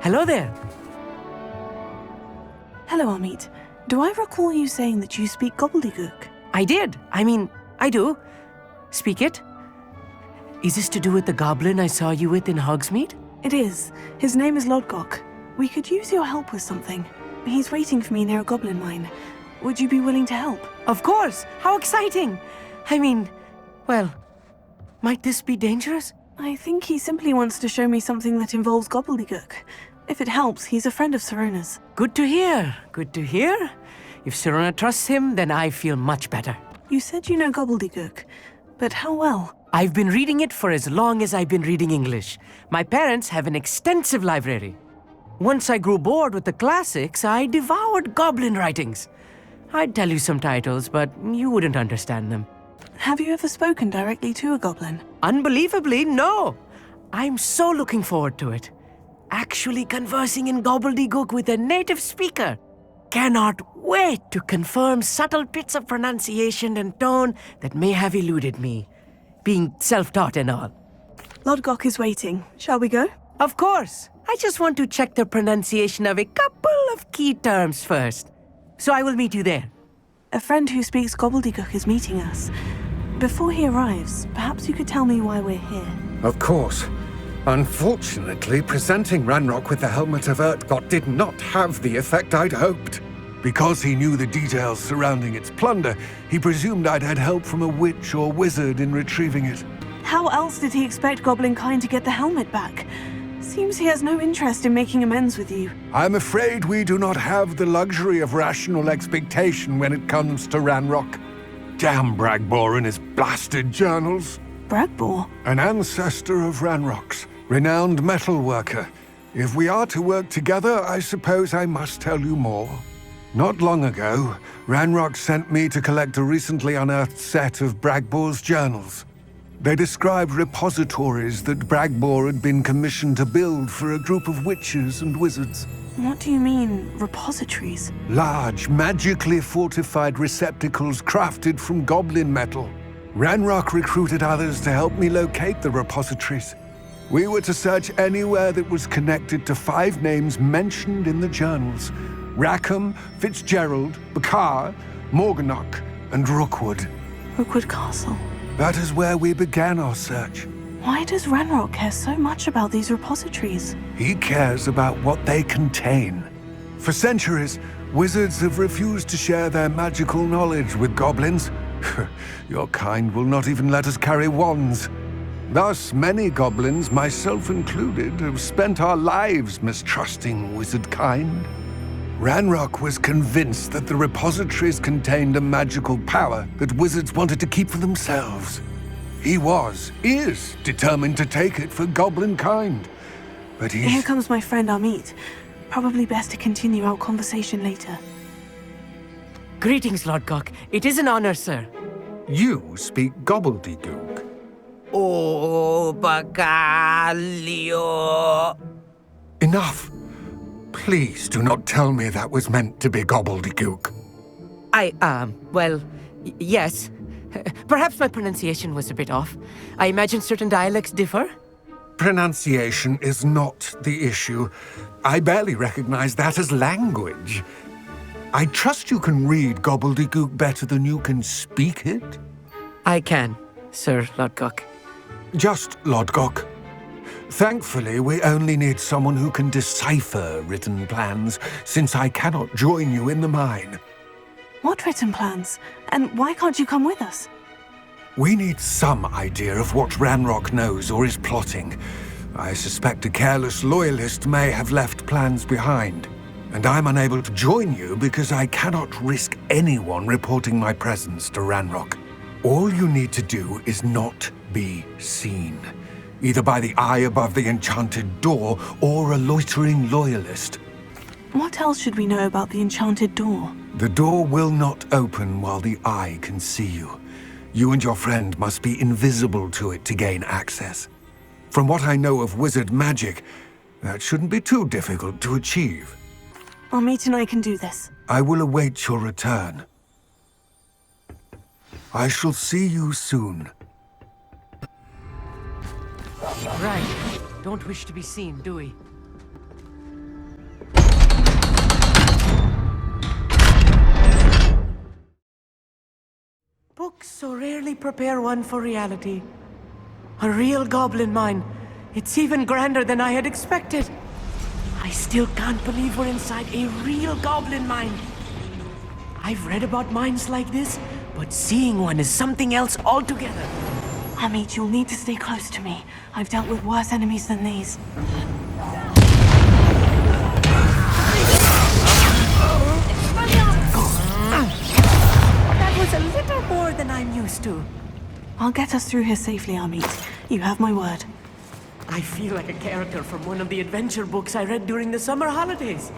Hello there. Hello, Amit. Do I recall you saying that you speak Gobbledegook? I did. I do. Speak it. Is this to do with the goblin I saw you with in Hogsmeade? It is. His name is Lodgok. We could use your help with something. He's waiting for me near a goblin mine. Would you be willing to help? Of course! How exciting! Well, might this be dangerous? I think he simply wants to show me something that involves Gobbledegook. If it helps, he's a friend of Serona's. Good to hear. Good to hear. If Serona trusts him, then I feel much better. You said you know Gobbledegook, but how well? I've been reading it for as long as I've been reading English. My parents have an extensive library. Once I grew bored with the classics, I devoured goblin writings. I'd tell you some titles, but you wouldn't understand them. Have you ever spoken directly to a goblin? Unbelievably, no. I'm so looking forward to it. Actually conversing in Gobbledegook with a native speaker. Cannot wait to confirm subtle bits of pronunciation and tone that may have eluded me, being self-taught and all. Lodgok is waiting. Shall we go? Of course. I just want to check the pronunciation of a couple of key terms first. So I will meet you there. A friend who speaks Gobbledegook is meeting us. Before he arrives, perhaps you could tell me why we're here. Of course. Unfortunately, presenting Ranrock with the Helmet of Urtkot did not have the effect I'd hoped. Because he knew the details surrounding its plunder, he presumed I'd had help from a witch or wizard in retrieving it. How else did he expect Goblinkind to get the helmet back? Seems he has no interest in making amends with you. I'm afraid we do not have the luxury of rational expectation when it comes to Ranrock. Damn Bragbor and his blasted journals. Bragbor? An ancestor of Ranrock's, renowned metal worker. If we are to work together, I suppose I must tell you more. Not long ago, Ranrock sent me to collect a recently unearthed set of Bragbor's journals. They described repositories that Bragbor had been commissioned to build for a group of witches and wizards. What do you mean, repositories? Large, magically fortified receptacles crafted from goblin metal. Ranrock recruited others to help me locate the repositories. We were to search anywhere that was connected to 5 names mentioned in the journals: Rackham, Fitzgerald, Bakar, Morganach, and Rookwood. Rookwood Castle. That is where we began our search. Why does Ranrock care so much about these repositories? He cares about what they contain. For centuries, wizards have refused to share their magical knowledge with goblins. Your kind will not even let us carry wands. Thus, many goblins, myself included, have spent our lives mistrusting wizard kind. Ranrock was convinced that the repositories contained a magical power that wizards wanted to keep for themselves. He is determined to take it for goblin kind. But Here comes my friend Amit. Probably best to continue our conversation later. Greetings, Lodgok. It is an honor, sir. You speak Gobbledegook. Oh, Bagalio. Enough. Please do not tell me that was meant to be Gobbledegook. Yes. Perhaps my pronunciation was a bit off. I imagine certain dialects differ. Pronunciation is not the issue. I barely recognize that as language. I trust you can read Gobbledegook better than you can speak it? I can, Sir Lodgok. Just Lodgok. Thankfully, we only need someone who can decipher written plans, since I cannot join you in the mine. What written plans? And why can't you come with us? We need some idea of what Ranrock knows or is plotting. I suspect a careless loyalist may have left plans behind. And I'm unable to join you because I cannot risk anyone reporting my presence to Ranrock. All you need to do is not be seen. Either by the eye above the enchanted door, or a loitering loyalist. What else should we know about the enchanted door? The door will not open while the eye can see you. You and your friend must be invisible to it to gain access. From what I know of wizard magic, that shouldn't be too difficult to achieve. Amit and I can do this. I will await your return. I shall see you soon. Right. Don't wish to be seen, do we? rarely prepare one for reality. A real goblin mine. It's even grander than I had expected. I still can't believe we're inside a real goblin mine. I've read about mines like this, but seeing one is something else altogether. Amit, you'll need to stay close to me. I've dealt with worse enemies than these. That was a little more than I'm used to. I'll get us through here safely, Amit. You have my word. I feel like a character from one of the adventure books I read during the summer holidays.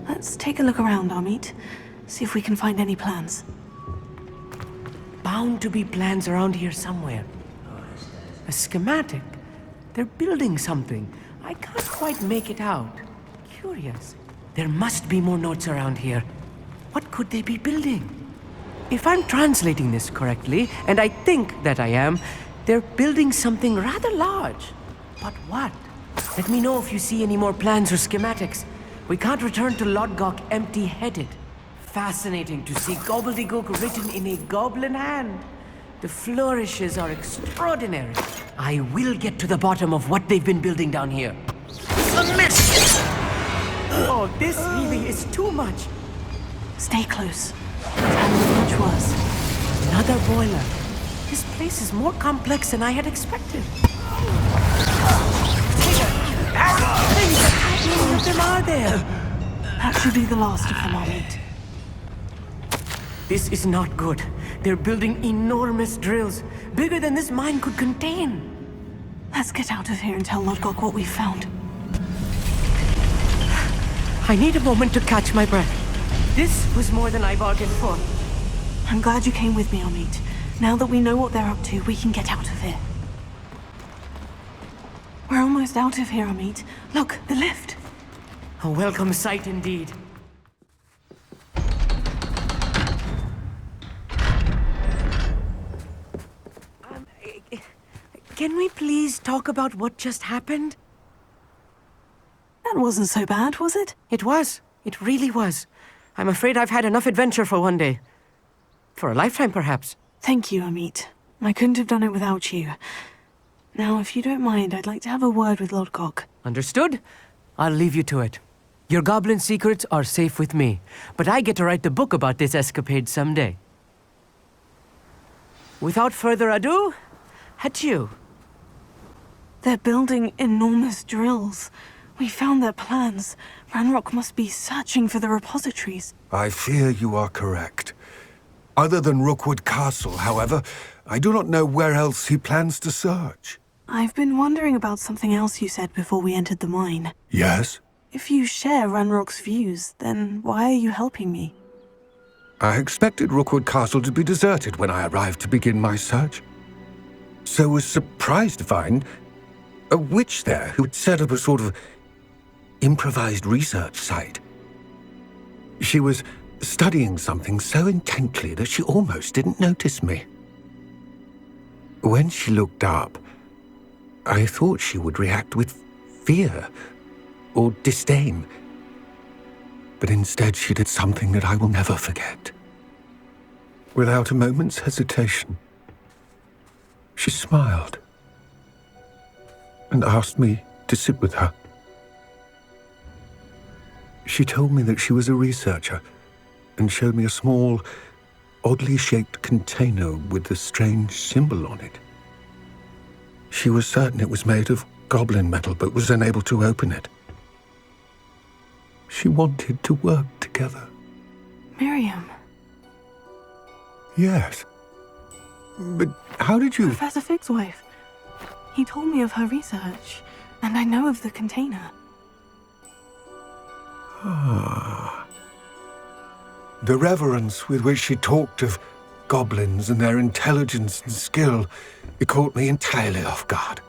Let's take a look around, Amit. See if we can find any plans. Bound to be plans around here somewhere. A schematic. They're building something. I can't quite make it out. Curious. There must be more notes around here. What could they be building? If I'm translating this correctly, and I think that I am, they're building something rather large. But what? Let me know if you see any more plans or schematics. We can't return to Lodgok empty-headed. Fascinating to see Gobbledegook written in a goblin hand. The flourishes are extraordinary. I will get to the bottom of what they've been building down here. A mess! Oh, this really is too much. Stay close. It's handled much worse. Another boiler. This place is more complex than I had expected. How many of them are there? That should be the last of them, Amit. This is not good. They're building enormous drills, bigger than this mine could contain. Let's get out of here and tell Lodgok what we've found. I need a moment to catch my breath. This was more than I bargained for. I'm glad you came with me, Amit. Now that we know what they're up to, we can get out of here. We're almost out of here, Amit. Look, the lift. A welcome sight indeed. Can we please talk about what just happened? That wasn't so bad, was it? It was. It really was. I'm afraid I've had enough adventure for one day. For a lifetime, perhaps. Thank you, Amit. I couldn't have done it without you. Now, if you don't mind, I'd like to have a word with Lodgok. Understood? I'll leave you to it. Your goblin secrets are safe with me, but I get to write the book about this escapade someday. Without further ado, adieu. They're building enormous drills. We found their plans. Ranrock must be searching for the repositories. I fear you are correct. Other than Rookwood Castle, however, I do not know where else he plans to search. I've been wondering about something else you said before we entered the mine. Yes? If you share Ranrock's views, then why are you helping me? I expected Rookwood Castle to be deserted when I arrived to begin my search. So was surprised to find a witch there who had set up a sort of improvised research site. She was studying something so intently that she almost didn't notice me. When she looked up, I thought she would react with fear or disdain. But instead she did something that I will never forget. Without a moment's hesitation, she smiled and asked me to sit with her. She told me that she was a researcher and showed me a small, oddly shaped container with a strange symbol on it. She was certain it was made of goblin metal, but was unable to open it. She wanted to work together. Miriam. Yes. But how did you... Professor Fig's wife. He told me of her research, and I know of the container. The reverence with which she talked of goblins and their intelligence and skill, it caught me entirely off guard.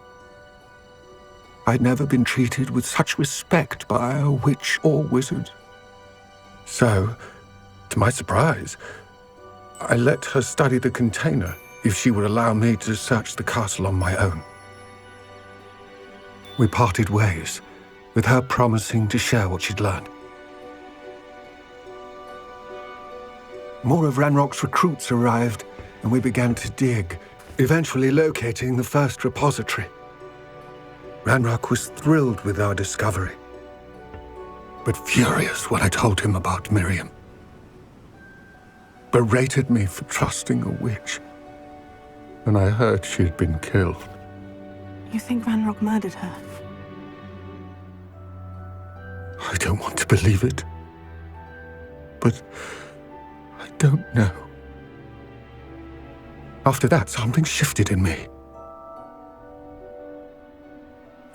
I'd never been treated with such respect by a witch or wizard. So, to my surprise, I let her study the container if she would allow me to search the castle on my own. We parted ways, with her promising to share what she'd learned. more of Ranrock's recruits arrived, and we began to dig, eventually locating the first repository. Ranrock was thrilled with our discovery, but furious when I told him about Miriam. Berated me for trusting a witch, and I heard she had been killed. You think Ranrock murdered her? I don't want to believe it, but I don't know. After that, something shifted in me.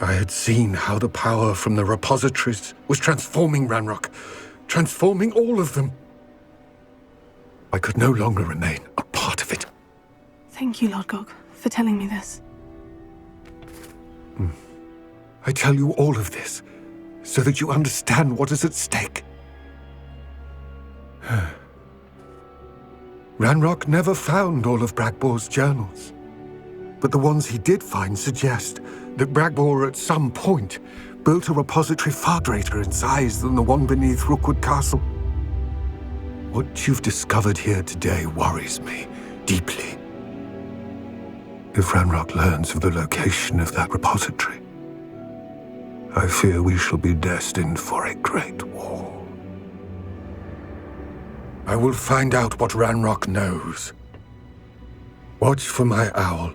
I had seen how the power from the repositories was transforming Ranrock, transforming all of them. I could no longer remain a part of it. Thank you, Lord Gog, for telling me this. I tell you all of this so that you understand what is at stake. Ranrock never found all of Bragbor's journals, but the ones he did find suggest that Bragbor at some point built a repository far greater in size than the one beneath Rookwood Castle. What you've discovered here today worries me deeply. If Ranrock learns of the location of that repository, I fear we shall be destined for a great war. I will find out what Ranrock knows. Watch for my owl